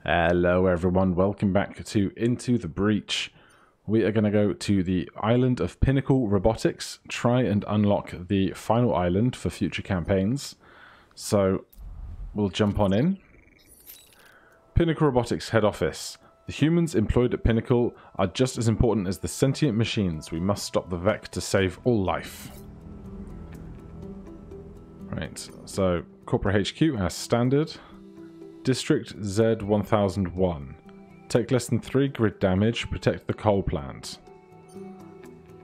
Hello everyone, welcome back to Into the Breach. We are going to go to the island of Pinnacle Robotics, try and unlock the final island for future campaigns. So we'll jump on in. Pinnacle Robotics head office. The humans employed at Pinnacle are just as important as the sentient machines. We must stop the Vec to save all life. Right, so Corporate HQ has standard. District Z1001. Take less than 3 grid damage, protect the coal plant.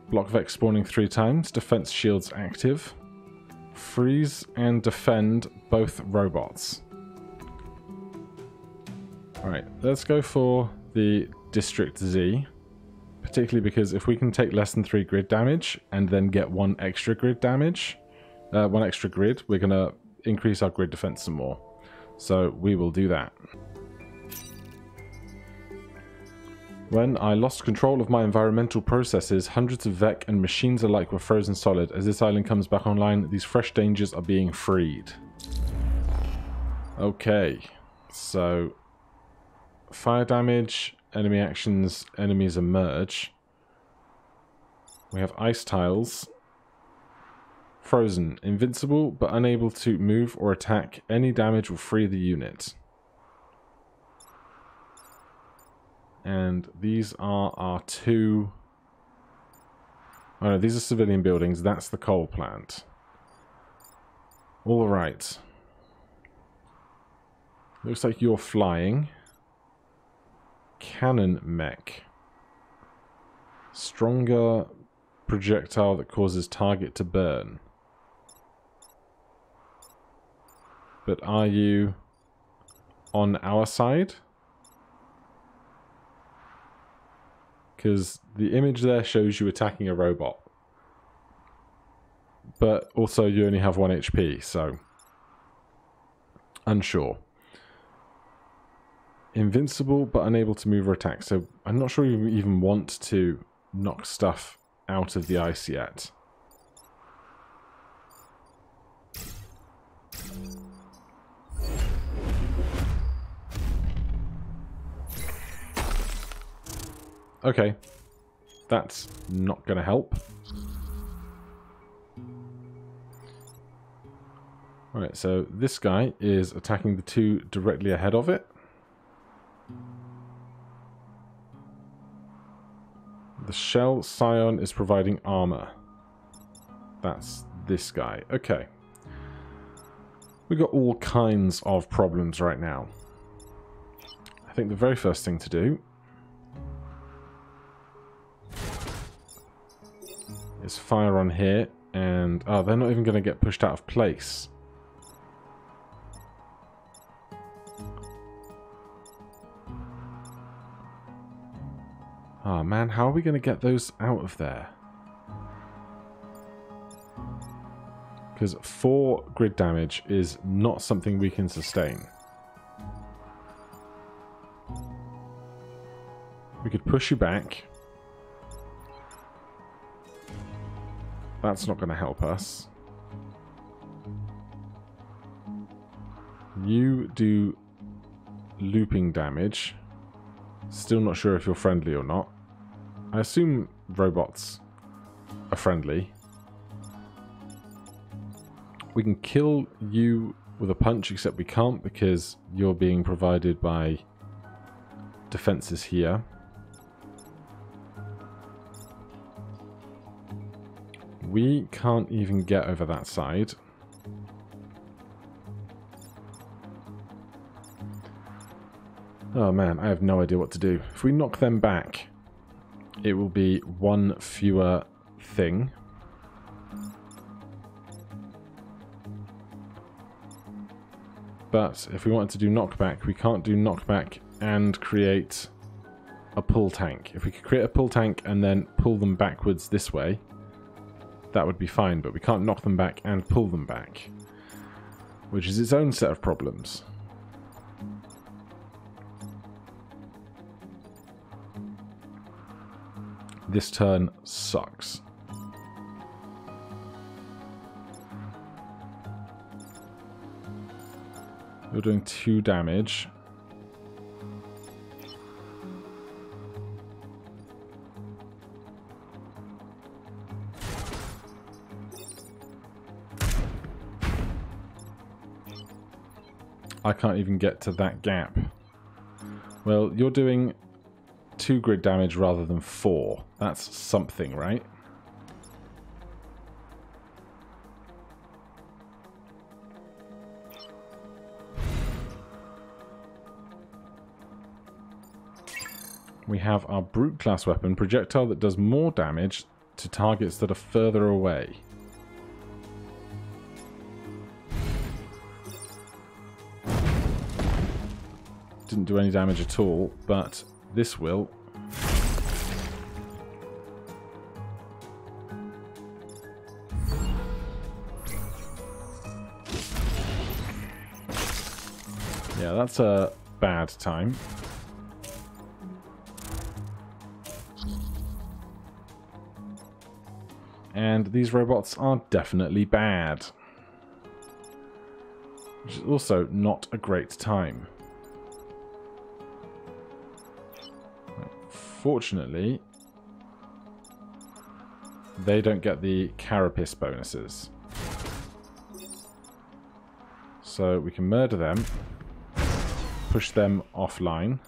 Block Vec spawning 3 times, defense shields active. Freeze and defend both robots. Alright, let's go for the District Z. Particularly because if we can take less than 3 grid damage and then get 1 extra grid damage, 1 extra grid, we're going to increase our grid defense some more. So we will do that. When I lost control of my environmental processes, hundreds of Vec and machines alike were frozen solid. As this island comes back online, these fresh dangers are being freed. Okay, so fire damage, enemy actions, enemies emerge. We have ice tiles. Frozen. Invincible, but unable to move or attack. Any damage will free the unit. And these are our 2... Oh no, these are civilian buildings. That's the coal plant. Alright. Looks like you're flying. Cannon mech. Stronger projectile that causes target to burn. But are you on our side? Because the image there shows you attacking a robot. But also you only have 1 HP, so unsure. Invincible but unable to move or attack. So I'm not sure you even want to knock stuff out of the ice yet. Okay, that's not going to help. Alright, so this guy is attacking the 2 directly ahead of it. The Shell Scion is providing armor. That's this guy. Okay. We've got all kinds of problems right now. I think the very first thing to do is fire on here, and oh, they're not even going to get pushed out of place. Oh man, how are we going to get those out of there? Because 4 grid damage is not something we can sustain. We could push you back. That's not going to help us. You do looping damage. Still not sure if you're friendly or not. I assume robots are friendly. We can kill you with a punch, except we can't because you're being provided by defenses here. We can't even get over that side. Oh man, I have no idea what to do. If we knock them back, it will be 1 fewer thing. But if we wanted to do knockback, we can't do knockback and create a pull tank. If we could create a pull tank and then pull them backwards this way, that would be fine, but we can't knock them back and pull them back, which is its own set of problems. This turn sucks. You're doing 2 damage. I can't even get to that gap. Well, you're doing 2 grid damage rather than 4. That's something, right? We have our brute class weapon, projectile that does more damage to targets that are further away. Didn't do any damage at all, but this will. Yeah, that's a bad time. And these robots are definitely bad. Which is also not a great time. Fortunately, they don't get the carapace bonuses. So we can murder them, push them offline.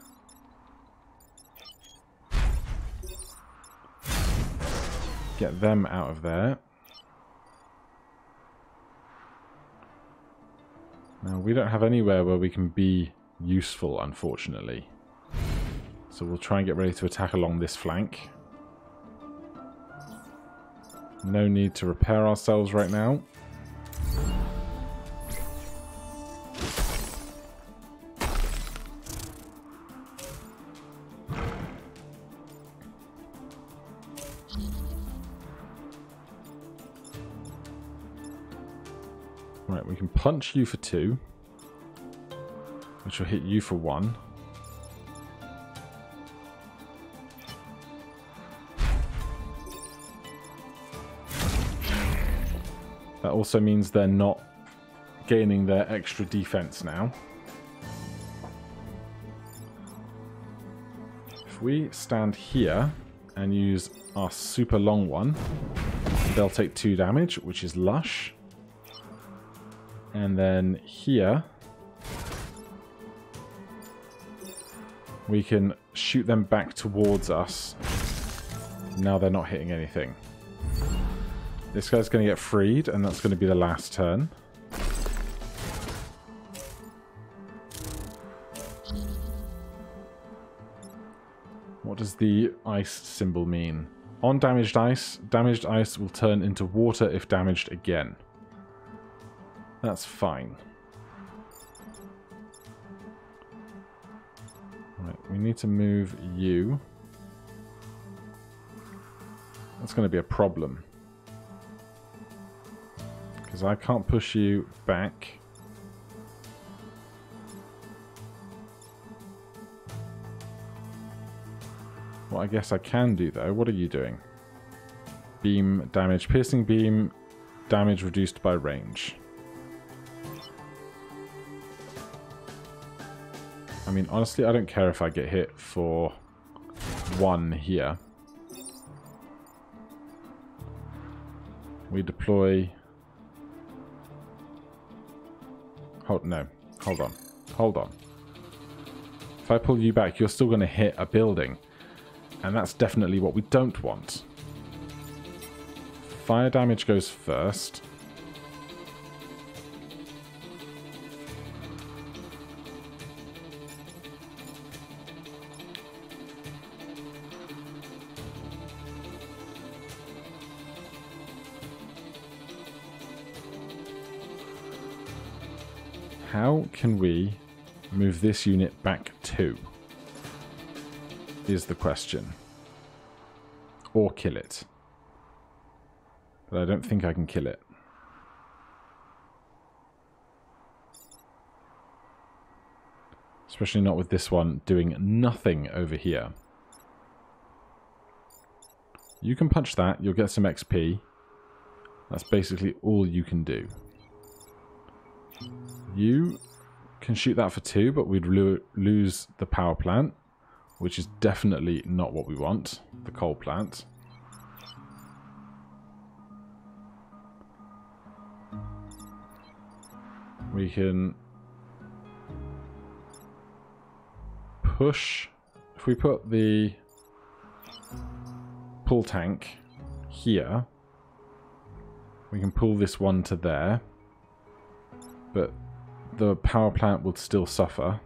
Get them out of there. Now, we don't have anywhere where we can be useful, unfortunately. So we'll try and get ready to attack along this flank. No need to repair ourselves right now. Right, we can punch you for 2, which will hit you for 1. That also means they're not gaining their extra defense now. If we stand here and use our super long one, they'll take 2 damage, which is lush. And then here, we can shoot them back towards us. Now they're not hitting anything. This guy's going to get freed, and that's going to be the last turn. What does the ice symbol mean? On damaged ice will turn into water if damaged again. That's fine. Right, we need to move you. That's going to be a problem. Because I can't push you back. What I guess I can do, though, what are you doing? Beam damage, piercing beam, damage reduced by range. I mean, honestly, I don't care if I get hit for 1 here. We deploy... Hold on. Hold on. If I pull you back, you're still going to hit a building. And that's definitely what we don't want. Fire damage goes first. How can we move this unit back 2? Is the question. Or kill it. But I don't think I can kill it. Especially not with this one doing nothing over here. You can punch that, you'll get some XP. That's basically all you can do. You can shoot that for 2, but we'd lose the power plant, which is definitely not what we want, the coal plant. We can push... If we put the pull tank here, we can pull this one to there, but the power plant would still suffer.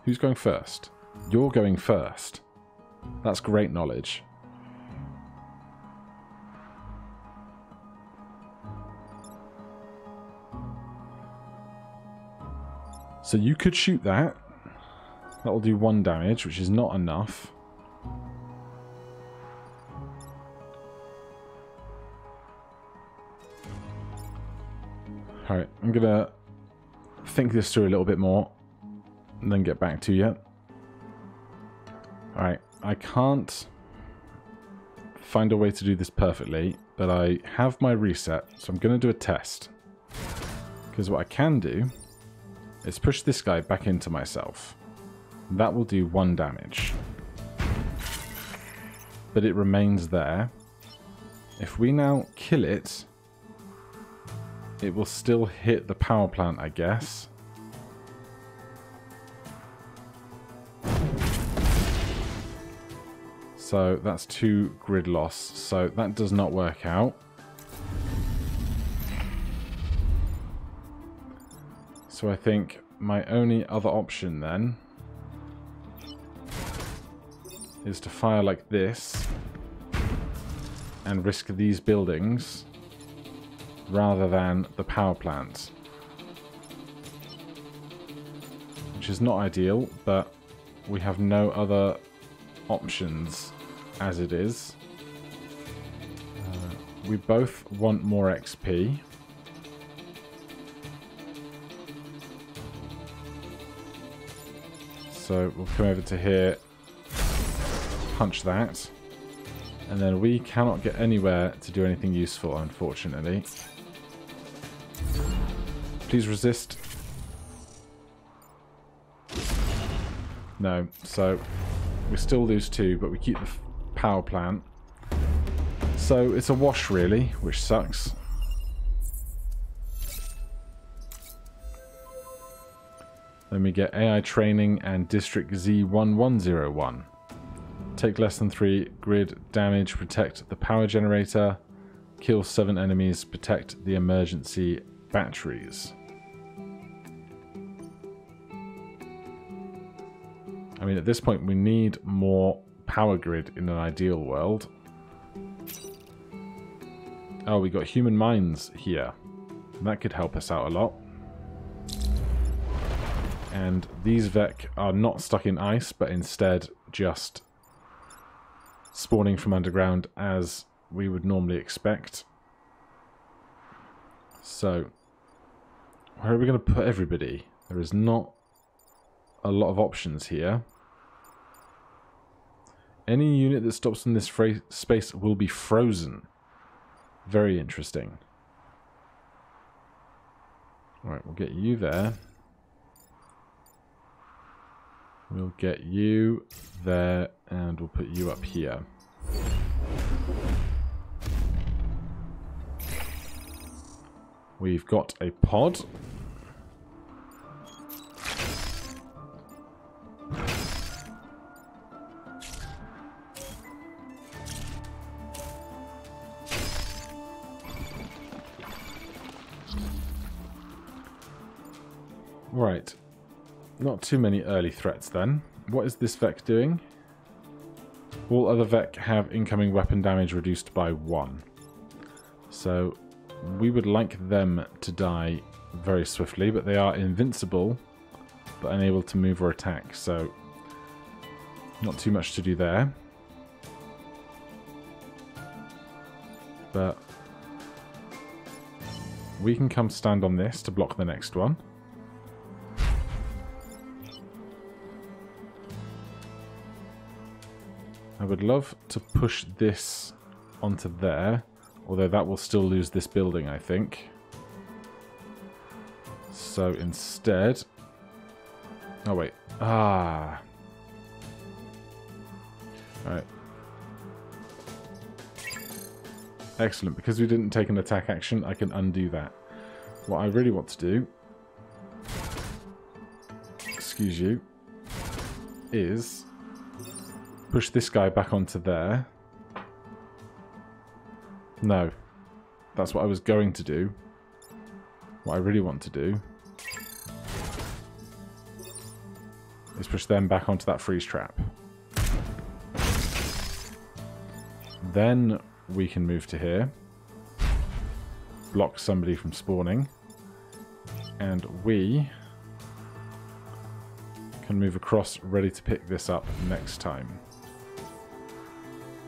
Who's going first? You're going first. That's great knowledge. So you could shoot that. That will do 1 damage, which is not enough. Alright, I'm gonna think this through a little bit more and then get back to you. Alright, I can't find a way to do this perfectly, but I have my reset, so I'm gonna do a test. Because what I can do is push this guy back into myself. That will do 1 damage. But it remains there. If we now kill it, it will still hit the power plant, I guess. So that's 2 grid loss. So that does not work out. So I think my only other option then is to fire like this and risk these buildings rather than the power plant. Which is not ideal, but we have no other options as it is. We both want more XP. So we'll come over to here, punch that, and then we cannot get anywhere to do anything useful, unfortunately. Please resist. No, so we still lose 2, but we keep the power plant. So it's a wash, really, which sucks. Then we get AI training and District Z1101. Take less than 3 grid damage, protect the power generator, kill 7 enemies, protect the emergency batteries. I mean, at this point we need more power grid in an ideal world. Oh, we got human mines here. That could help us out a lot. And these Vec are not stuck in ice, but instead just spawning from underground as we would normally expect. So, where are we going to put everybody? There is not a lot of options here. Any unit that stops in this space will be frozen. Very interesting. Alright, we'll get you there. We'll get you there, and we'll put you up here. We've got a pod. Right. Not too many early threats then. What is this Vec doing? All other Vec have incoming weapon damage reduced by 1. So we would like them to die very swiftly, but they are invincible, but unable to move or attack, so not too much to do there. But we can come stand on this to block the next one. I would love to push this onto there, although that will still lose this building, I think. So instead... Oh, wait. Ah. Alright. Excellent. Because we didn't take an attack action, I can undo that. What I really want to do... Excuse you. is push this guy back onto there. No. That's what I was going to do. What I really want to do is push them back onto that freeze trap. Then we can move to here. Block somebody from spawning. And we can move across, ready to pick this up next time.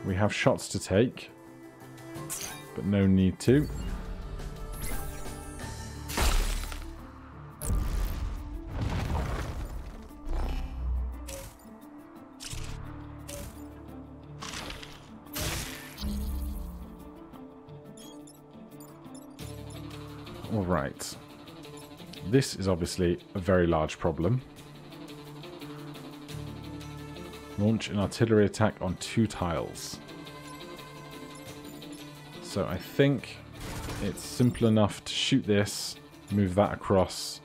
We have shots to take, but no need to. Alright. This is obviously a very large problem. Launch an artillery attack on 2 tiles. So I think it's simple enough to shoot this, move that across,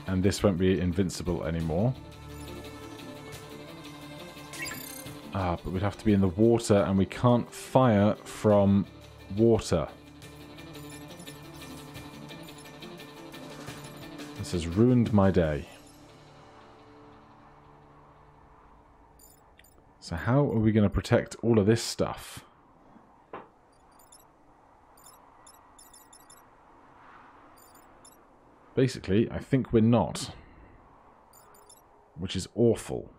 and this won't be invincible anymore. Ah, but we'd have to be in the water, and we can't fire from water. This has ruined my day. So how are we going to protect all of this stuff? Basically, I think we're not. Which is awful.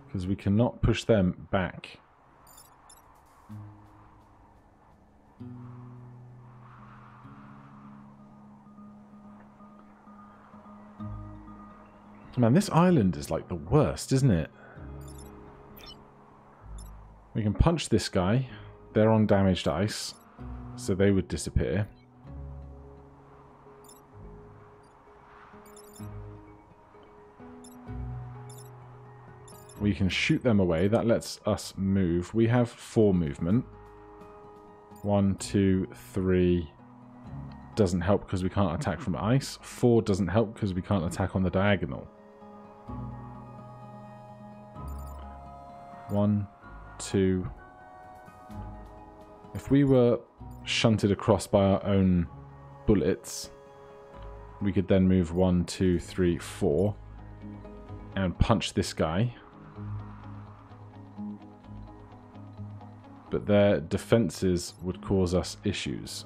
Because we cannot push them back. Man, this island is like the worst, isn't it? We can punch this guy. They're on damaged ice, so they would disappear. We can shoot them away. That lets us move. We have 4 movement. 1, 2, 3. Doesn't help because we can't attack from ice. 4 doesn't help because we can't attack on the diagonal. 1, 2. If we were shunted across by our own bullets, we could then move 1, 2, 3, 4 and punch this guy. But their defenses would cause us issues.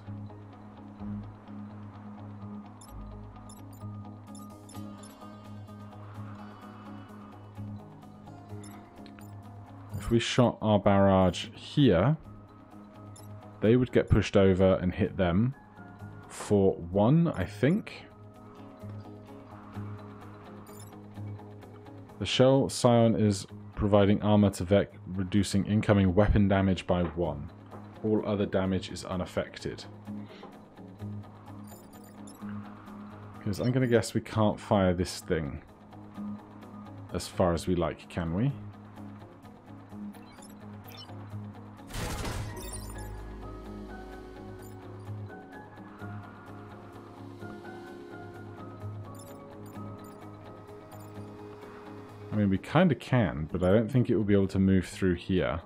If we shot our barrage here, they would get pushed over and hit them for 1, I think. The shell scion is providing armor to Vec, reducing incoming weapon damage by 1. All other damage is unaffected. Because I'm going to guess we can't fire this thing as far as we like, can we? I mean, we kind of can, but I don't think it will be able to move through here.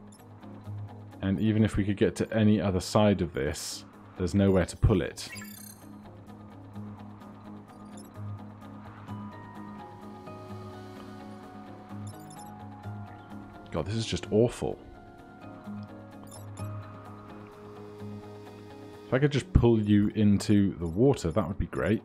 And even if we could get to any other side of this, there's nowhere to pull it. God, this is just awful. If I could just pull you into the water, that would be great.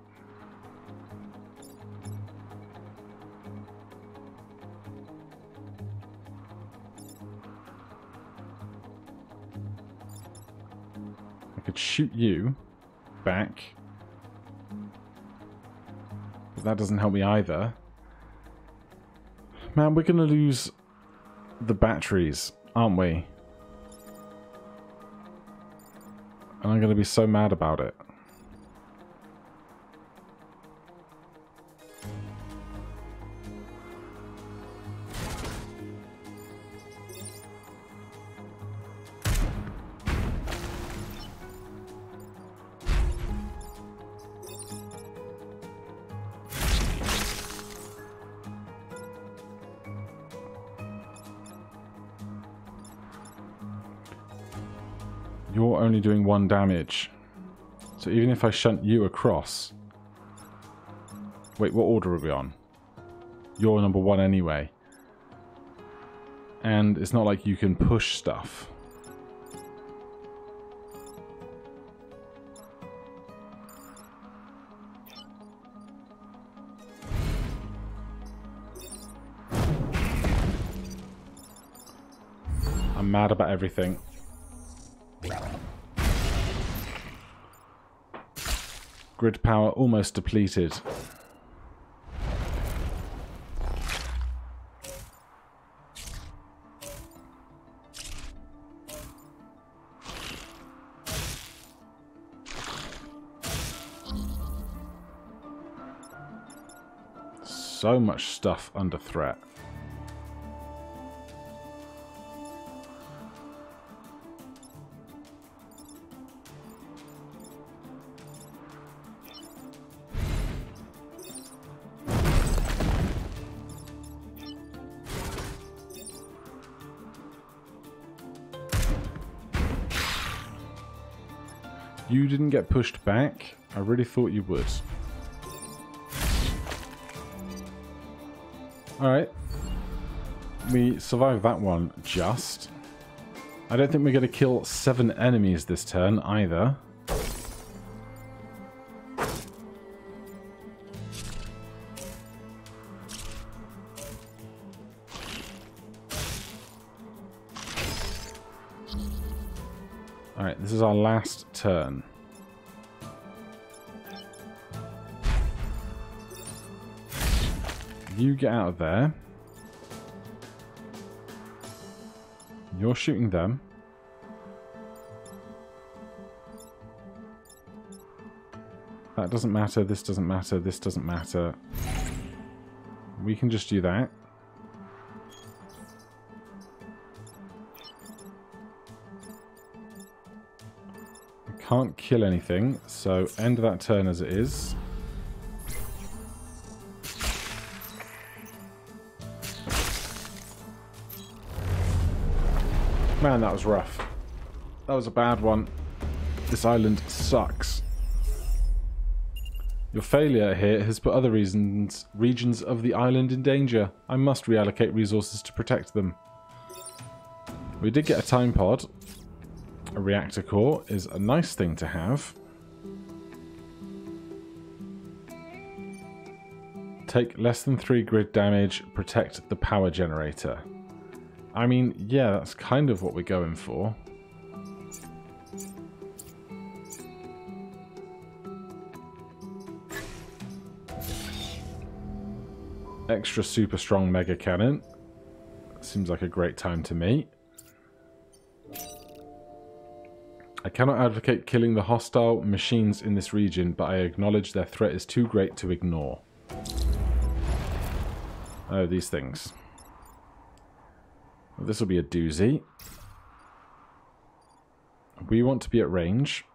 Shoot you back, but that doesn't help me either. Man, we're gonna lose the batteries, aren't we? And I'm gonna be so mad about it. You're only doing 1 damage. So even if I shunt you across... Wait, what order are we on? You're number 1 anyway. And it's not like you can push stuff. I'm mad about everything. Grid power almost depleted. So much stuff under threat. You didn't get pushed back. I really thought you would. Alright. We survived that one, just. I don't think we're going to kill 7 enemies this turn, either. Alright, this is our last turn. You get out of there. You're shooting them. That doesn't matter, this doesn't matter, this doesn't matter. We can just do that. We can't kill anything, so end that turn as it is. Man, that was rough. That was a bad one. This island sucks. Your failure here has put other regions of the island in danger. I must reallocate resources to protect them. We did get a time pod. A reactor core is a nice thing to have. Take less than 3 grid damage, protect the power generator. I mean, yeah, that's kind of what we're going for. Extra super strong mega cannon. Seems like a great time to me. I cannot advocate killing the hostile machines in this region, but I acknowledge their threat is too great to ignore. Oh, these things. Well, this will be a doozy. We want to be at range.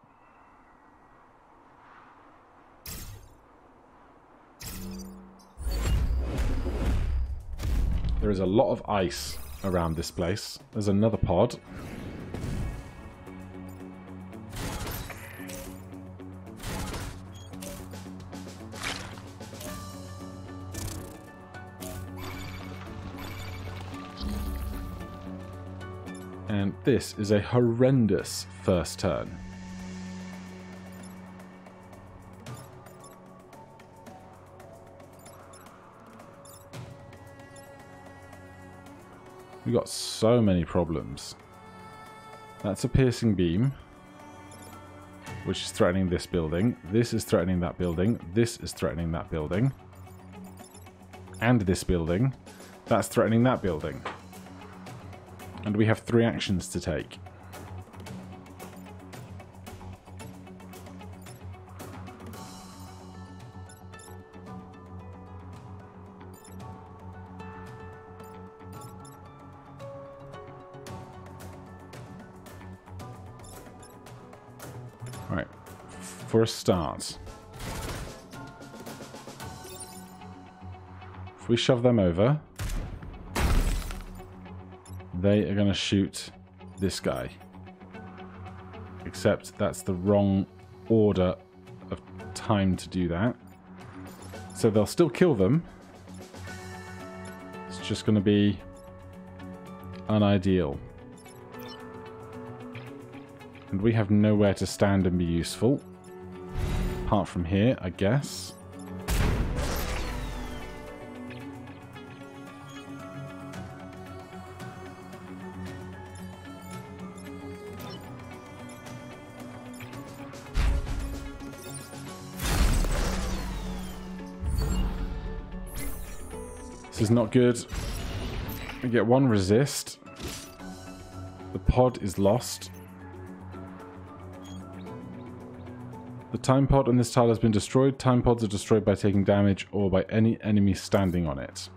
There is a lot of ice around this place. There's another pod. And this is a horrendous first turn. We got so many problems. That's a piercing beam, which is threatening this building. This is threatening that building. This is threatening that building. And this building. That's threatening that building. And we have 3 actions to take. Alright, for a start, if we shove them over, they are going to shoot this guy. Except that's the wrong order of time to do that. So they'll still kill them. It's just going to be unideal. And we have nowhere to stand and be useful. Apart from here, I guess. This is not good. I get one resist. The pod is lost. The time pod on this tile has been destroyed. Time pods are destroyed by taking damage or by any enemy standing on it.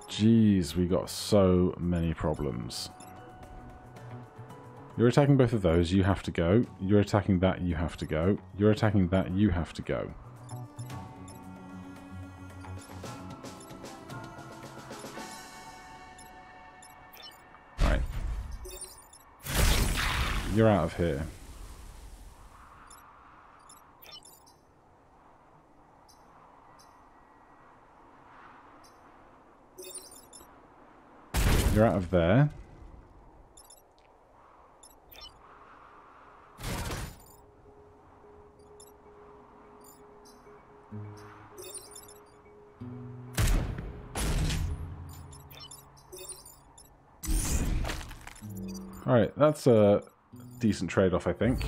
Jeez, we got so many problems. You're attacking both of those, you have to go. You're attacking that, you have to go. You're attacking that, you have to go. Right. You're out of here. You're out of there. Alright, that's a decent trade-off, I think.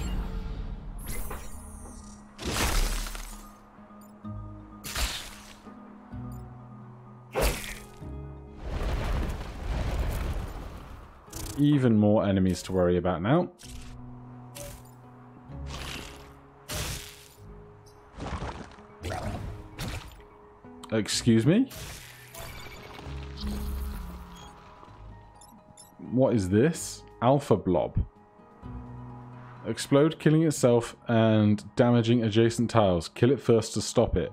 Even more enemies to worry about now. Excuse me? What is this? Alpha Blob. Explode, killing itself and damaging adjacent tiles. Kill it first to stop it.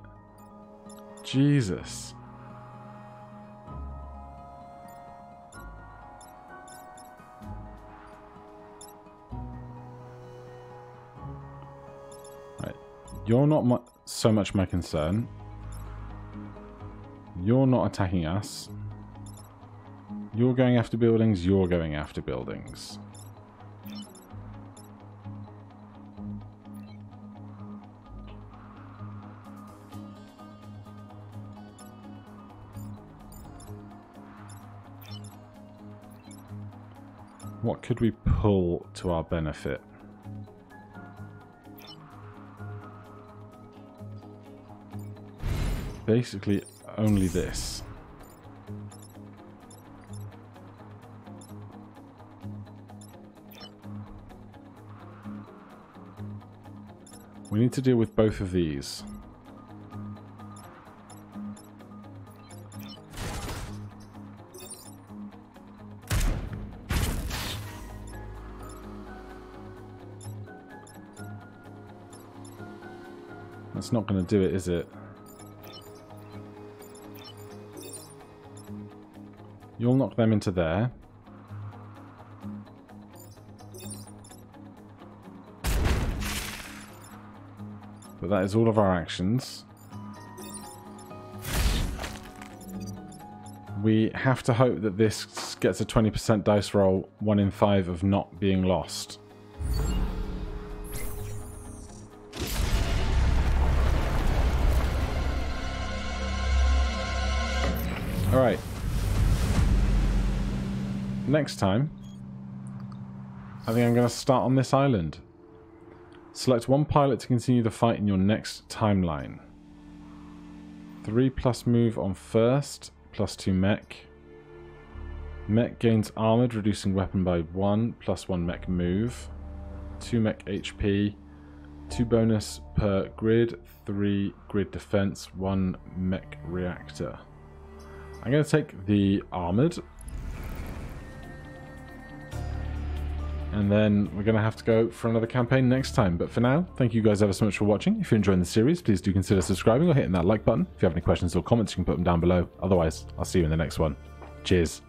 Jesus. Right. You're not so much my concern. You're not attacking us. You're going after buildings, you're going after buildings. What could we pull to our benefit? Basically, only this. We need to deal with both of these. That's not going to do it, is it? You'll knock them into there. But that is all of our actions. We have to hope that this gets a 20% dice roll, 1 in 5 of not being lost. Alright. Next time, I think I'm going to start on this island. Select one pilot to continue the fight in your next timeline. 3+ move on first, +2 mech. Mech gains armored, reducing weapon by 1, +1 mech move. 2 mech HP. 2 bonus per grid, 3 grid defense, 1 mech reactor. I'm going to take the armored. And And then we're going to have to go for another campaign next time. But for now, thank you guys ever so much for watching. If you're enjoying the series, please do consider subscribing or hitting that like button. If you have any questions or comments, you can put them down below. Otherwise, I'll see you in the next one. Cheers.